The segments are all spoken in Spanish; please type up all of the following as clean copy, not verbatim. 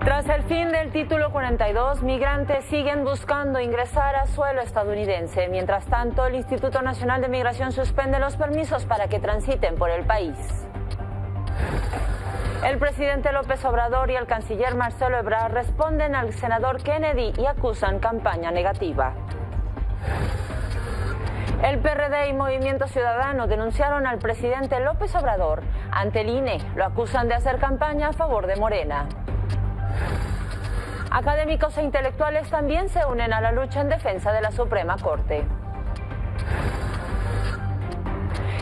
Tras el fin del título 42, migrantes siguen buscando ingresar a suelo estadounidense. Mientras tanto, el Instituto Nacional de Migración suspende los permisos para que transiten por el país. El presidente López Obrador y el canciller Marcelo Ebrard responden al senador Kennedy y acusan campaña negativa. El PRD y Movimiento Ciudadano denunciaron al presidente López Obrador ante el INE. Lo acusan de hacer campaña a favor de Morena. Académicos e intelectuales también se unen a la lucha en defensa de la Suprema Corte.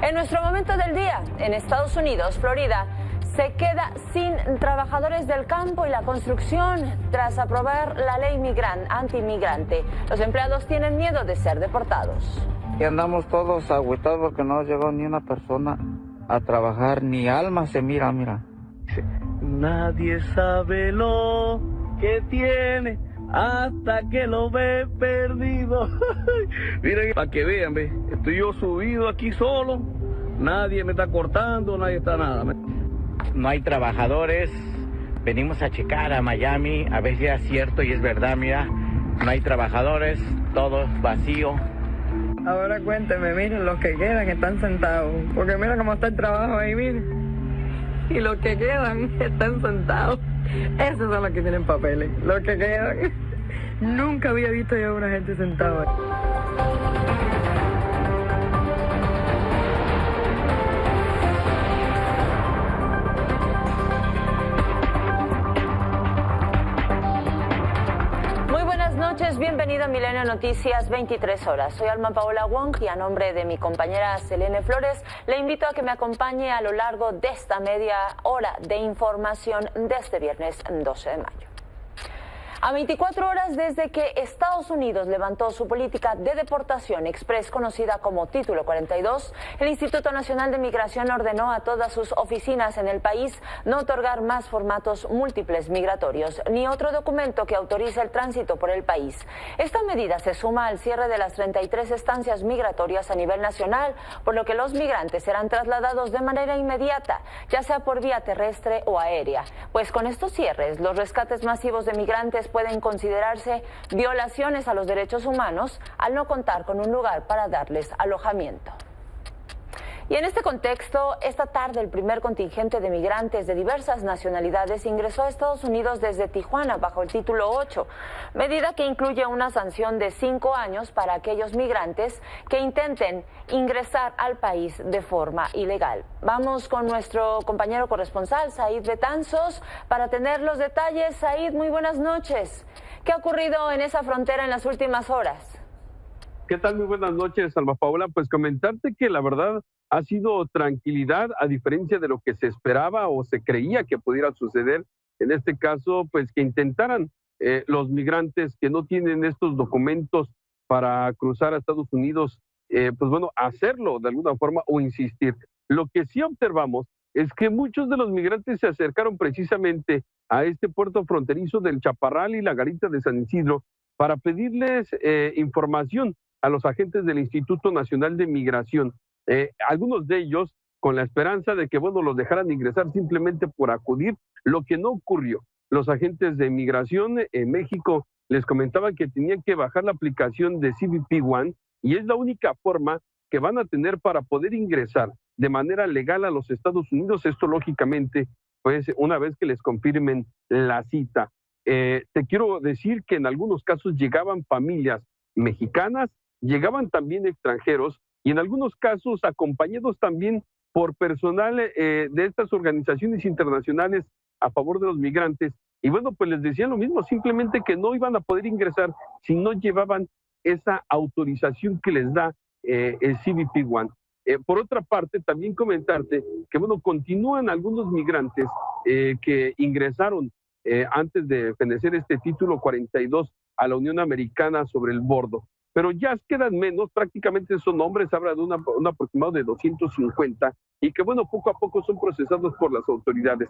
En nuestro momento del día, en Estados Unidos, Florida se queda sin trabajadores del campo y la construcción tras aprobar la ley antimigrante. Los empleados tienen miedo de ser deportados. Y andamos todos agüitados porque no llegó ni una persona a trabajar, ni alma se mira. Nadie sabe lo que tiene hasta que lo ve perdido. Miren, para que vean, ve, estoy yo subido aquí solo, nadie me está cortando, nadie está nada. No hay trabajadores, venimos a checar a Miami, a ver si es cierto y es verdad, mira, no hay trabajadores, todo vacío. Ahora cuénteme, miren, los que quedan están sentados, porque mira cómo está el trabajo ahí, miren. Y los que quedan están sentados. Esos son los que tienen papeles, los que quedan. Nunca había visto yo a una gente sentada. Bienvenido a Milenio Noticias 23 horas. Soy Alma Paola Wong y a nombre de mi compañera Selene Flores le invito a que me acompañe a lo largo de esta media hora de información de este viernes 12 de mayo. A 24 horas desde que Estados Unidos levantó su política de deportación express conocida como Título 42, el Instituto Nacional de Migración ordenó a todas sus oficinas en el país no otorgar más formatos múltiples migratorios ni otro documento que autorice el tránsito por el país. Esta medida se suma al cierre de las 33 estancias migratorias a nivel nacional, por lo que los migrantes serán trasladados de manera inmediata, ya sea por vía terrestre o aérea. Pues con estos cierres, los rescates masivos de migrantes pueden considerarse violaciones a los derechos humanos al no contar con un lugar para darles alojamiento. Y en este contexto, esta tarde el primer contingente de migrantes de diversas nacionalidades ingresó a Estados Unidos desde Tijuana bajo el título 8, medida que incluye una sanción de 5 años para aquellos migrantes que intenten ingresar al país de forma ilegal. Vamos con nuestro compañero corresponsal, Said Betanzos, para tener los detalles. Said, muy buenas noches. ¿Qué ha ocurrido en esa frontera en las últimas horas? ¿Qué tal? Muy buenas noches, Alma Paola. Pues comentarte que la verdad ha sido tranquilidad, a diferencia de lo que se esperaba o se creía que pudiera suceder. En este caso, pues que intentaran los migrantes que no tienen estos documentos para cruzar a Estados Unidos, pues bueno, hacerlo de alguna forma o insistir. Lo que sí observamos es que muchos de los migrantes se acercaron precisamente a este puerto fronterizo del Chaparral y la Garita de San Isidro para pedirles información a los agentes del Instituto Nacional de Migración. Algunos de ellos con la esperanza de que, bueno, los dejaran ingresar simplemente por acudir, lo que no ocurrió. Los agentes de migración en México les comentaban que tenían que bajar la aplicación de CBP One y es la única forma que van a tener para poder ingresar de manera legal a los Estados Unidos. Esto, lógicamente, pues una vez que les confirmen la cita. Te quiero decir que en algunos casos llegaban familias mexicanas, llegaban también extranjeros y en algunos casos acompañados también por personal de estas organizaciones internacionales a favor de los migrantes. Y bueno, pues les decían lo mismo, simplemente que no iban a poder ingresar si no llevaban esa autorización que les da el CBP One. Por otra parte, también comentarte que, bueno, continúan algunos migrantes que ingresaron antes de fenecer este título 42 a la Unión Americana sobre el bordo. Pero ya quedan menos, prácticamente son hombres, habla de un aproximado de 250, y que, bueno, poco a poco son procesados por las autoridades.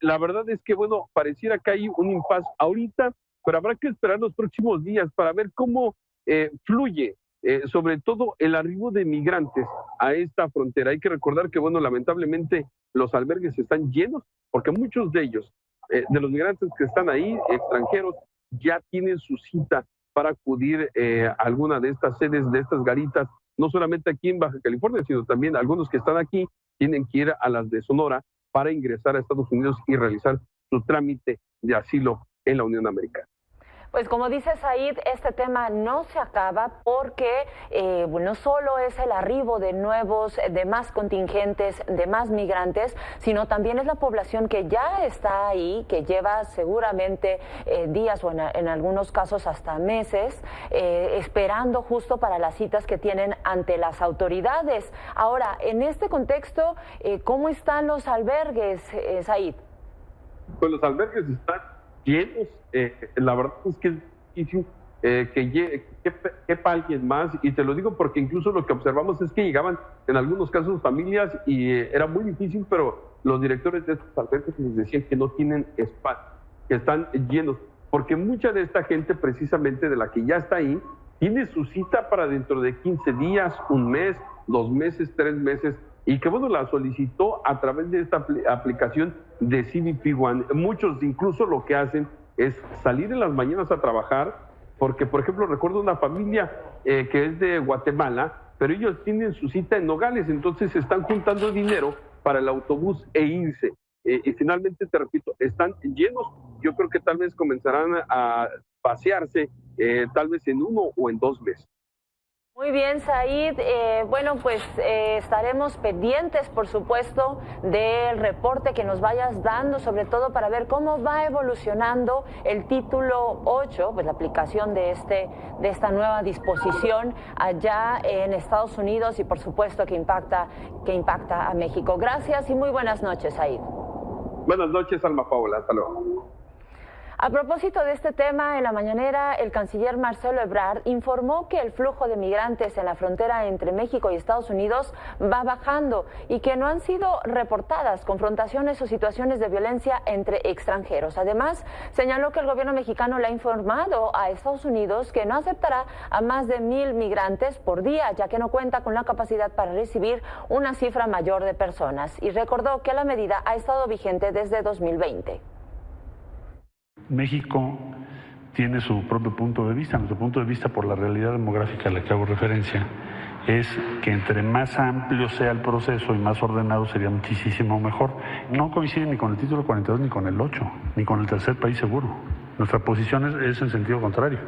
La verdad es que, bueno, pareciera que hay un impasse ahorita, pero habrá que esperar los próximos días para ver cómo fluye, sobre todo el arribo de migrantes a esta frontera. Hay que recordar que, bueno, lamentablemente los albergues están llenos, porque muchos de ellos de los migrantes que están ahí, extranjeros, ya tienen su cita para acudir a alguna de estas sedes, de estas garitas, no solamente aquí en Baja California, sino también algunos que están aquí tienen que ir a las de Sonora para ingresar a Estados Unidos y realizar su trámite de asilo en la Unión Americana. Pues como dice Said, este tema no se acaba porque no solo es el arribo de más contingentes, de más migrantes, sino también es la población que ya está ahí, que lleva seguramente días o en algunos casos hasta meses, esperando justo para las citas que tienen ante las autoridades. Ahora, en este contexto, ¿cómo están los albergues, Said? Pues los albergues están llenos, la verdad es que es difícil que quepa alguien más, y te lo digo porque incluso lo que observamos es que llegaban en algunos casos familias y era muy difícil, pero los directores de estos albergues les decían que no tienen espacio, que están llenos, porque mucha de esta gente precisamente de la que ya está ahí, tiene su cita para dentro de 15 días, un mes, 2 meses, 3 meses, y que bueno, la solicitó a través de esta aplicación de CBP One. Muchos incluso lo que hacen es salir en las mañanas a trabajar, porque por ejemplo recuerdo una familia que es de Guatemala, pero ellos tienen su cita en Nogales, entonces están juntando dinero para el autobús e irse. Y finalmente, te repito, están llenos. Yo creo que tal vez comenzarán a pasearse tal vez en 1 o en 2 meses. Muy bien, Said. Bueno, pues estaremos pendientes, por supuesto, del reporte que nos vayas dando, sobre todo para ver cómo va evolucionando el título 8, pues la aplicación de esta nueva disposición allá en Estados Unidos y, por supuesto, que impacta a México. Gracias y muy buenas noches, Said. Buenas noches, Alma Paola. Hasta luego. A propósito de este tema, en la mañanera el canciller Marcelo Ebrard informó que el flujo de migrantes en la frontera entre México y Estados Unidos va bajando y que no han sido reportadas confrontaciones o situaciones de violencia entre extranjeros. Además, señaló que el gobierno mexicano le ha informado a Estados Unidos que no aceptará a más de 1,000 migrantes por día, ya que no cuenta con la capacidad para recibir una cifra mayor de personas. Y recordó que la medida ha estado vigente desde 2020. México tiene su propio punto de vista. Nuestro punto de vista, por la realidad demográfica a la que hago referencia, es que entre más amplio sea el proceso y más ordenado sería muchísimo mejor. No coincide ni con el título 42 ni con el 8, ni con el tercer país seguro. Nuestra posición es en sentido contrario,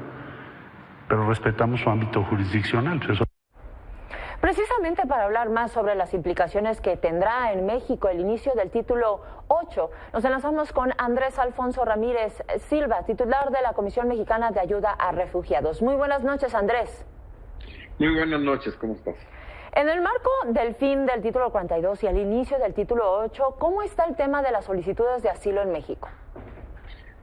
pero respetamos su ámbito jurisdiccional. Pues eso. Precisamente para hablar más sobre las implicaciones que tendrá en México el inicio del título 8, nos enlazamos con Andrés Alfonso Ramírez Silva, titular de la Comisión Mexicana de Ayuda a Refugiados. Muy buenas noches, Andrés. Muy buenas noches, ¿cómo estás? En el marco del fin del título 42 y el inicio del título 8, ¿cómo está el tema de las solicitudes de asilo en México?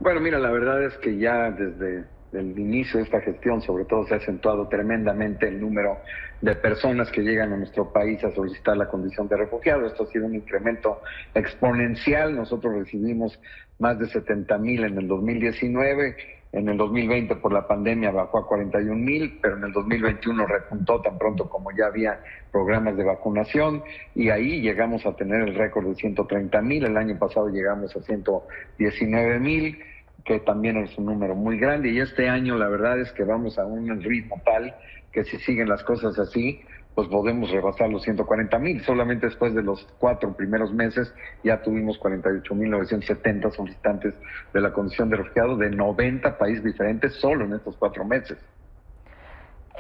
Bueno, mira, la verdad es que ya desde el inicio de esta gestión, sobre todo, se ha acentuado tremendamente el número de personas que llegan a nuestro país a solicitar la condición de refugiado. Esto ha sido un incremento exponencial. Nosotros recibimos más de 70,000 en el 2019. En el 2020, por la pandemia, bajó a 41,000, pero en el 2021 repuntó tan pronto como ya había programas de vacunación, y ahí llegamos a tener el récord de 130,000. El año pasado llegamos a 119,000, que también es un número muy grande, y este año la verdad es que vamos a un ritmo tal que si siguen las cosas así, pues podemos rebasar los 140,000. Solamente después de los 4 primeros meses ya tuvimos 48,970 solicitantes de la condición de refugiado de 90 países diferentes solo en estos 4 meses.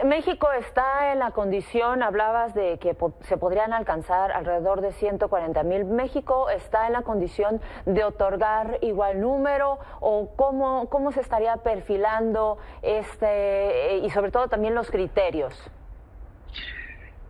México está en la condición, hablabas de que se podrían alcanzar alrededor de 140,000. ¿México está en la condición de otorgar igual número, o cómo se estaría perfilando y sobre todo también los criterios?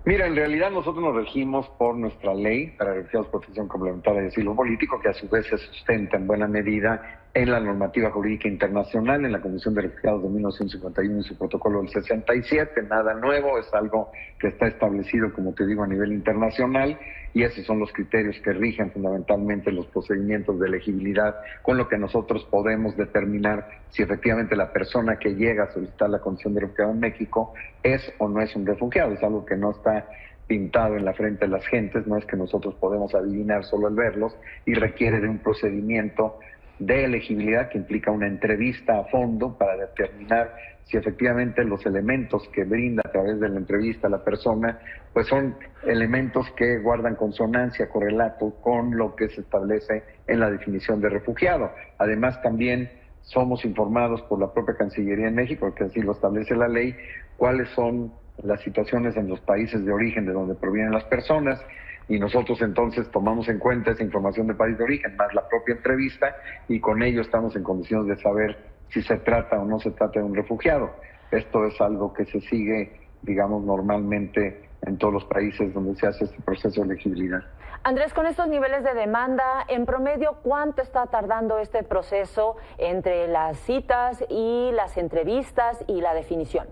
Mira, en realidad nosotros nos regimos por nuestra ley para refugiados, protección complementaria y asilo político, que a su vez se sustenta en buena medida en la normativa jurídica internacional, en la Convención de Refugiados de 1951 y su protocolo del 67. Nada nuevo, es algo que está establecido, como te digo, a nivel internacional, y esos son los criterios que rigen fundamentalmente los procedimientos de elegibilidad, con lo que nosotros podemos determinar si efectivamente la persona que llega a solicitar la condición de refugiado en México es o no es un refugiado. Es algo que no está pintado en la frente de las gentes, no es que nosotros podemos adivinar solo al verlos, y requiere de un procedimiento de elegibilidad, que implica una entrevista a fondo para determinar si efectivamente los elementos que brinda a través de la entrevista a la persona, pues son elementos que guardan consonancia, correlato con lo que se establece en la definición de refugiado. Además, también somos informados por la propia Cancillería en México, que así lo establece la ley, cuáles son las situaciones en los países de origen de donde provienen las personas, y nosotros entonces tomamos en cuenta esa información del país de origen, más la propia entrevista, y con ello estamos en condiciones de saber si se trata o no se trata de un refugiado. Esto es algo que se sigue, digamos, normalmente en todos los países donde se hace este proceso de elegibilidad. Andrés, con estos niveles de demanda, en promedio, ¿cuánto está tardando este proceso entre las citas y las entrevistas y la definición?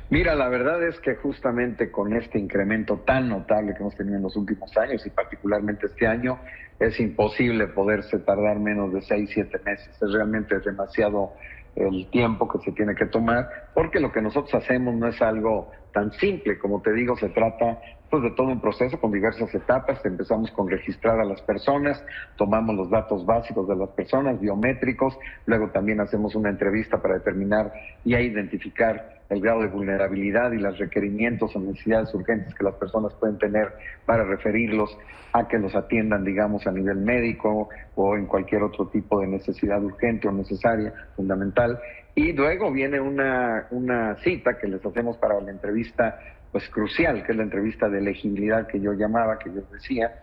Mira, la verdad es que justamente con este incremento tan notable que hemos tenido en los últimos años y particularmente este año, es imposible poderse tardar menos de 6, 7 meses. Es realmente demasiado el tiempo que se tiene que tomar, porque lo que nosotros hacemos no es algo tan simple. Como te digo, se trata pues de todo un proceso con diversas etapas. Empezamos con registrar a las personas, tomamos los datos básicos de las personas, biométricos, luego también hacemos una entrevista para determinar y identificar el grado de vulnerabilidad y los requerimientos o necesidades urgentes que las personas pueden tener para referirlos a que los atiendan, digamos, a nivel médico o en cualquier otro tipo de necesidad urgente o necesaria, fundamental. Y luego viene una cita que les hacemos para la entrevista pues crucial, que es la entrevista de elegibilidad que yo llamaba, que yo decía,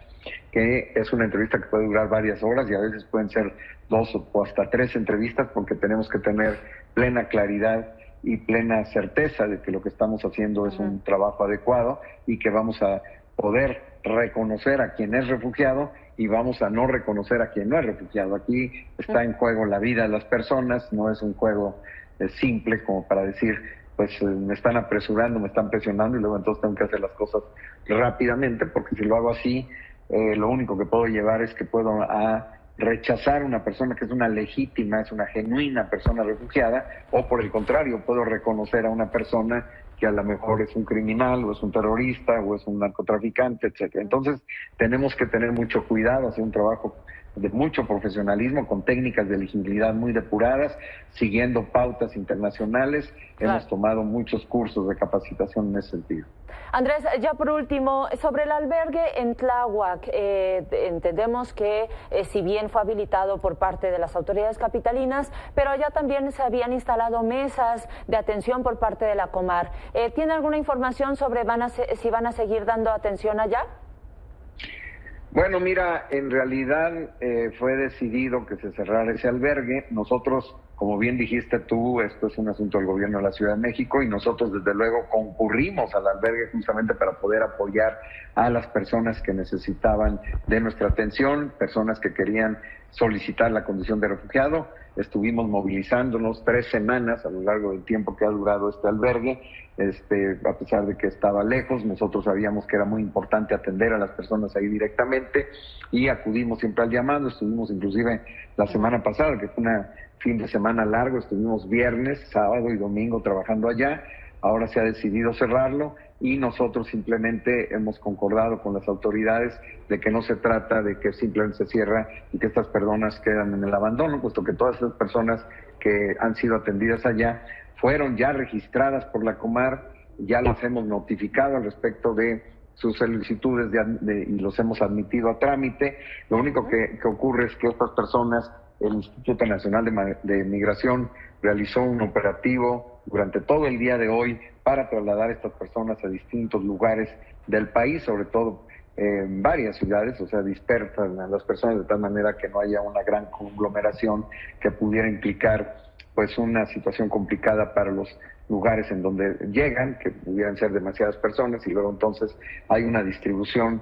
que es una entrevista que puede durar varias horas y a veces pueden ser 2 o hasta 3 entrevistas, porque tenemos que tener plena claridad y plena certeza de que lo que estamos haciendo es un trabajo adecuado y que vamos a poder reconocer a quien es refugiado y vamos a no reconocer a quien no es refugiado. Aquí está en juego la vida de las personas, no es un juego simple como para decir, pues me están apresurando, me están presionando y luego entonces tengo que hacer las cosas rápidamente, porque si lo hago así, lo único que puedo llevar es que puedo rechazar a una persona que es una legítima, es una genuina persona refugiada, o por el contrario, puedo reconocer a una persona que a lo mejor es un criminal, o es un terrorista, o es un narcotraficante, etcétera. Entonces, tenemos que tener mucho cuidado, hacer un trabajo de mucho profesionalismo, con técnicas de elegibilidad muy depuradas, siguiendo pautas internacionales. Claro. Hemos tomado muchos cursos de capacitación en ese sentido. Andrés, ya por último, sobre el albergue en Tláhuac, entendemos que si bien fue habilitado por parte de las autoridades capitalinas, pero allá también se habían instalado mesas de atención por parte de la Comar. ¿Tiene alguna información sobre si van a seguir dando atención allá? Bueno, mira, en realidad fue decidido que se cerrara ese albergue. Nosotros, como bien dijiste tú, esto es un asunto del gobierno de la Ciudad de México y nosotros desde luego concurrimos al albergue justamente para poder apoyar a las personas que necesitaban de nuestra atención, personas que querían solicitar la condición de refugiado. Estuvimos movilizándonos 3 semanas a lo largo del tiempo que ha durado este albergue, a pesar de que estaba lejos. Nosotros sabíamos que era muy importante atender a las personas ahí directamente y acudimos siempre al llamado. Estuvimos inclusive la semana pasada, que fue un fin de semana largo, estuvimos viernes, sábado y domingo trabajando allá. Ahora se ha decidido cerrarlo y nosotros simplemente hemos concordado con las autoridades de que no se trata de que simplemente se cierra y que estas personas quedan en el abandono, puesto que todas esas personas que han sido atendidas allá fueron ya registradas por la Comar, ya las hemos notificado al respecto de sus solicitudes y los hemos admitido a trámite. Lo único que ocurre es que estas personas, el Instituto Nacional de Migración realizó un operativo durante todo el día de hoy para trasladar a estas personas a distintos lugares del país, sobre todo en varias ciudades, o sea, dispersas a las personas de tal manera que no haya una gran conglomeración que pudiera implicar pues una situación complicada para los lugares en donde llegan, que pudieran ser demasiadas personas, y luego entonces hay una distribución,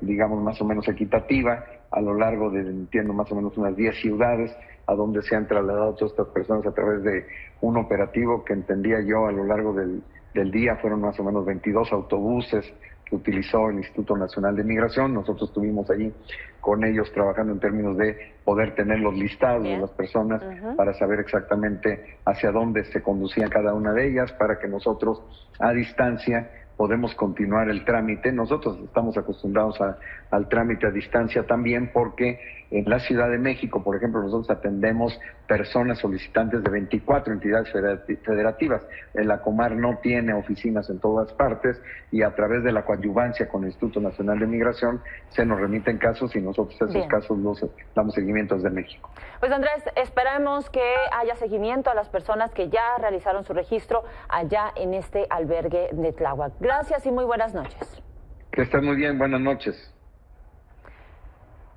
digamos, más o menos equitativa a lo largo de, entiendo, más o menos unas 10 ciudades a donde se han trasladado todas estas personas a través de un operativo que entendía yo a lo largo del día. Fueron más o menos 22 autobuses que utilizó el Instituto Nacional de Migración. Nosotros estuvimos allí con ellos trabajando en términos de poder tener los listados de las personas para saber exactamente hacia dónde se conducían cada una de ellas, para que nosotros a distancia podemos continuar el trámite. Nosotros estamos acostumbrados al trámite a distancia también, porque en la Ciudad de México, por ejemplo, nosotros atendemos personas solicitantes de 24 entidades federativas. La Comar no tiene oficinas en todas partes y a través de la coadyuvancia con el Instituto Nacional de Migración se nos remiten casos y nosotros esos casos los damos seguimiento desde México. Pues Andrés, esperamos que haya seguimiento a las personas que ya realizaron su registro allá en este albergue de Tláhuac. Gracias y muy buenas noches. Que estén muy bien, buenas noches.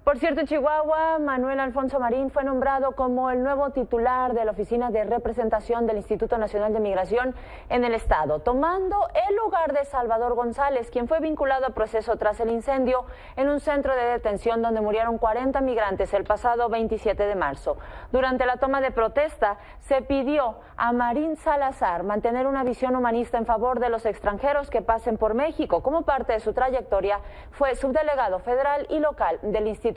Por cierto, en Chihuahua, Manuel Alfonso Marín fue nombrado como el nuevo titular de la Oficina de Representación del Instituto Nacional de Migración en el estado, tomando el lugar de Salvador González, quien fue vinculado a proceso tras el incendio en un centro de detención donde murieron 40 migrantes el pasado 27 de marzo. Durante la toma de protesta, se pidió a Marín Salazar mantener una visión humanista en favor de los extranjeros que pasen por México. Como parte de su trayectoria, fue subdelegado federal y local del instituto.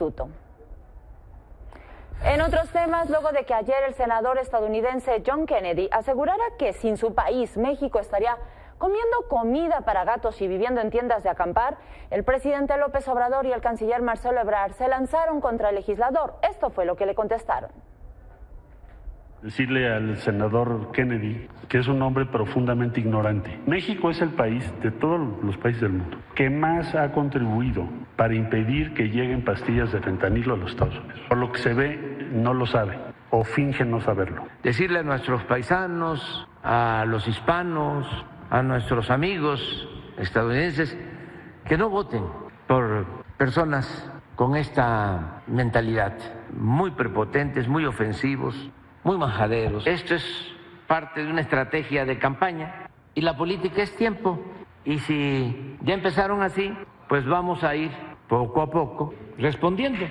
En otros temas, luego de que ayer el senador estadounidense John Kennedy asegurara que sin su país México estaría comiendo comida para gatos y viviendo en tiendas de acampar, el presidente López Obrador y el canciller Marcelo Ebrard se lanzaron contra el legislador. Esto fue lo que le contestaron. Decirle al senador Kennedy que es un hombre profundamente ignorante. México es el país de todos los países del mundo que más ha contribuido para impedir que lleguen pastillas de fentanilo a los Estados Unidos. Por lo que se ve, no lo sabe o finge no saberlo. Decirle a nuestros paisanos, a los hispanos, a nuestros amigos estadounidenses que no voten por personas con esta mentalidad, muy prepotentes, muy ofensivos, muy majaderos. Esto es parte de una estrategia de campaña y la política es tiempo. Y si ya empezaron así, pues vamos a ir poco a poco respondiendo.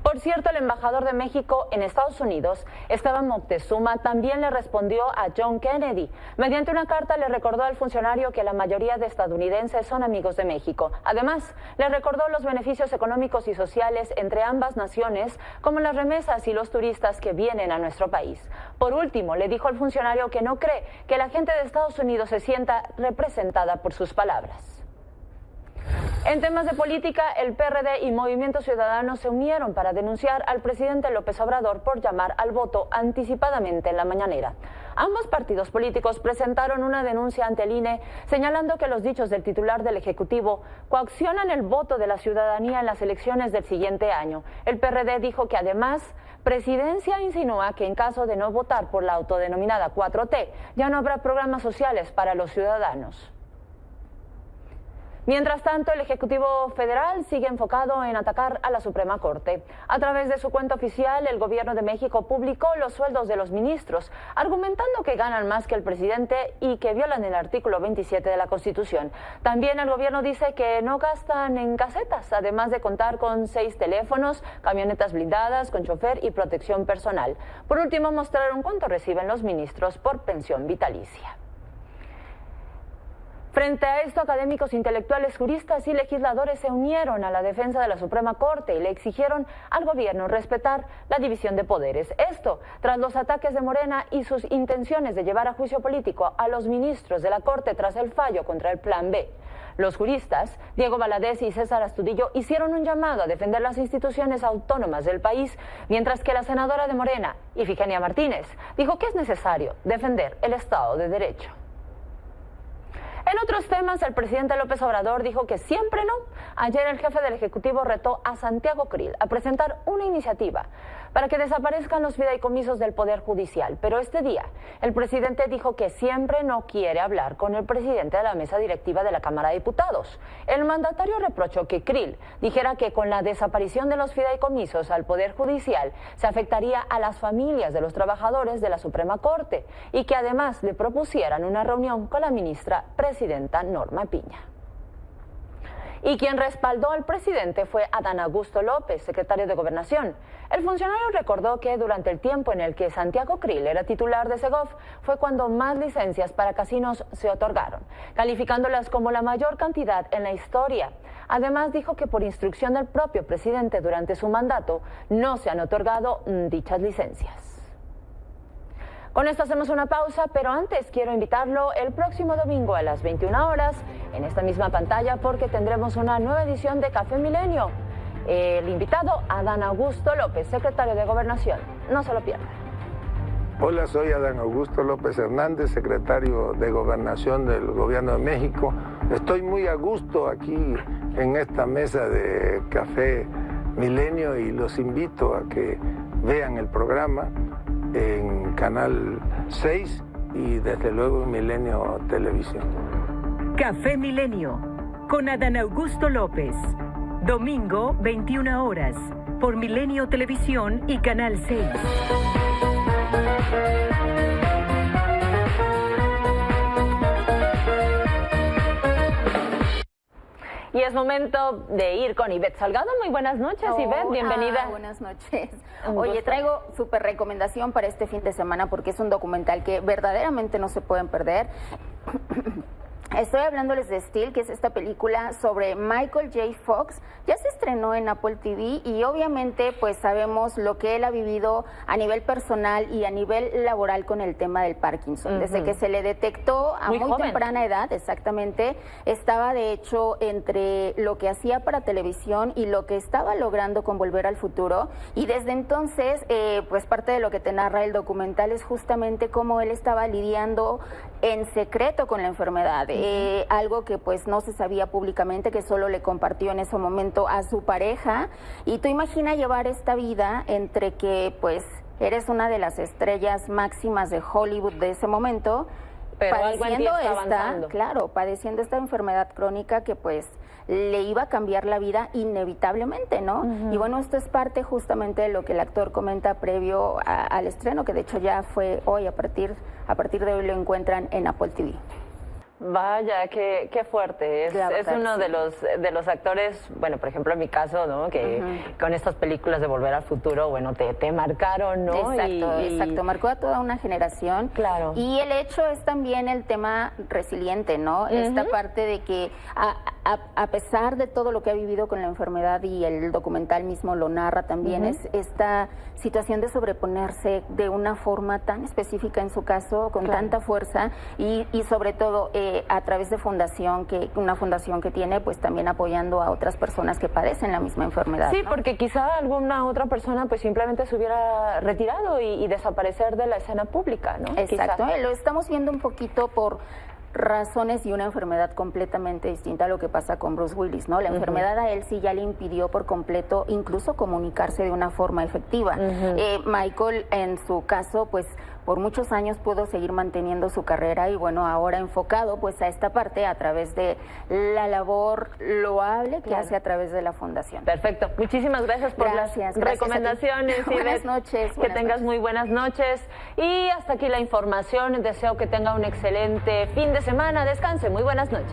Por cierto, el embajador de México en Estados Unidos, Esteban Moctezuma, también le respondió a John Kennedy. Mediante una carta le recordó al funcionario que la mayoría de estadounidenses son amigos de México. Además, le recordó los beneficios económicos y sociales entre ambas naciones, como las remesas y los turistas que vienen a nuestro país. Por último, le dijo al funcionario que no cree que la gente de Estados Unidos se sienta representada por sus palabras. En temas de política, el PRD y Movimiento Ciudadano se unieron para denunciar al presidente López Obrador por llamar al voto anticipadamente en la mañanera. Ambos partidos políticos presentaron una denuncia ante el INE señalando que los dichos del titular del Ejecutivo coaccionan el voto de la ciudadanía en las elecciones del siguiente año. El PRD dijo que además Presidencia insinúa que en caso de no votar por la autodenominada 4T, ya no habrá programas sociales para los ciudadanos. Mientras tanto, el Ejecutivo Federal sigue enfocado en atacar a la Suprema Corte. A través de su cuenta oficial, el Gobierno de México publicó los sueldos de los ministros, argumentando que ganan más que el presidente y que violan el artículo 27 de la Constitución. También el gobierno dice que no gastan en casetas, además de contar con 6 teléfonos, camionetas blindadas, con chofer y protección personal. Por último, mostraron cuánto reciben los ministros por pensión vitalicia. Frente a esto, académicos, intelectuales, juristas y legisladores se unieron a la defensa de la Suprema Corte y le exigieron al gobierno respetar la división de poderes. Esto tras los ataques de Morena y sus intenciones de llevar a juicio político a los ministros de la Corte tras el fallo contra el Plan B. Los juristas, Diego Valadez y César Astudillo, hicieron un llamado a defender las instituciones autónomas del país, mientras que la senadora de Morena, Ifigenia Martínez, dijo que es necesario defender el Estado de Derecho. En otros temas, el presidente López Obrador dijo que siempre no. Ayer el jefe del Ejecutivo retó a Santiago Krill a presentar una iniciativa para que desaparezcan los fideicomisos del Poder Judicial. Pero este día, el presidente dijo que siempre no quiere hablar con el presidente de la mesa directiva de la Cámara de Diputados. El mandatario reprochó que Krill dijera que con la desaparición de los fideicomisos al Poder Judicial se afectaría a las familias de los trabajadores de la Suprema Corte y que además le propusieran una reunión con la ministra presidenta Norma Piña. Y quien respaldó al presidente fue Adán Augusto López, secretario de Gobernación. El funcionario recordó que durante el tiempo en el que Santiago Krill era titular de Segov fue cuando más licencias para casinos se otorgaron, calificándolas como la mayor cantidad en la historia. Además dijo que por instrucción del propio presidente durante su mandato no se han otorgado dichas licencias. Con esto hacemos una pausa, pero antes quiero invitarlo el próximo domingo a las 21 horas en esta misma pantalla porque tendremos una nueva edición de Café Milenio. El invitado, Adán Augusto López, secretario de Gobernación. No se lo pierda. Hola, soy Adán Augusto López Hernández, secretario de Gobernación del Gobierno de México. Estoy muy a gusto aquí en esta mesa de Café Milenio y los invito a que vean el programa en Canal 6 y desde luego en Milenio Televisión. Café Milenio con Adán Augusto López. Domingo, 21 horas, por Milenio Televisión y Canal 6. Y es momento de ir con Ivette Salgado. Muy buenas noches, Ivette, bienvenida. Buenas noches. Oye, traigo súper recomendación para este fin de semana porque es un documental que verdaderamente no se pueden perder. Estoy hablándoles de Steel, que es esta película sobre Michael J. Fox. Ya se estrenó en Apple TV y obviamente pues sabemos lo que él ha vivido a nivel personal y a nivel laboral con el tema del Parkinson. Desde que se le detectó a muy temprana edad, exactamente, estaba de hecho entre lo que hacía para televisión y lo que estaba logrando con Volver al Futuro. Y desde entonces, pues parte de lo que te narra el documental es justamente cómo él estaba lidiando en secreto con la enfermedad. Algo que pues no se sabía públicamente, que solo le compartió en ese momento a su pareja. Y tú imagina llevar esta vida entre que pues eres una de las estrellas máximas de Hollywood de ese momento, pero padeciendo padeciendo esta enfermedad crónica que pues le iba a cambiar la vida inevitablemente, ¿no? Y bueno, esto es parte justamente de lo que el actor comenta previo al estreno, que de hecho ya fue hoy, a partir de hoy lo encuentran en Apple TV. Vaya, qué fuerte. Es uno de los actores, bueno, por ejemplo, en mi caso, ¿no? Que con estas películas de Volver al Futuro, bueno, te marcaron, ¿no? Exacto, marcó a toda una generación. Claro. Y el hecho es también el tema resiliente, ¿no? Esta parte de que a pesar de todo lo que ha vivido con la enfermedad, y el documental mismo lo narra también, es esta situación de sobreponerse de una forma tan específica en su caso, con tanta fuerza, y sobre todo a través de una fundación que tiene, pues también apoyando a otras personas que padecen la misma enfermedad. Sí, ¿no? porque quizá alguna otra persona pues simplemente se hubiera retirado y desaparecer de la escena pública, ¿no? Exacto, lo estamos viendo un poquito por razones y una enfermedad completamente distinta a lo que pasa con Bruce Willis, ¿no? La enfermedad a él sí ya le impidió por completo incluso comunicarse de una forma efectiva. Michael, en su caso, pues por muchos años pudo seguir manteniendo su carrera y bueno, ahora enfocado pues a esta parte a través de la labor loable que hace a través de la fundación. Perfecto, muchísimas gracias por las recomendaciones. Buenas noches. Que tengas muy buenas noches y hasta aquí la información. Deseo que tenga un excelente fin de semana. Descanse, muy buenas noches.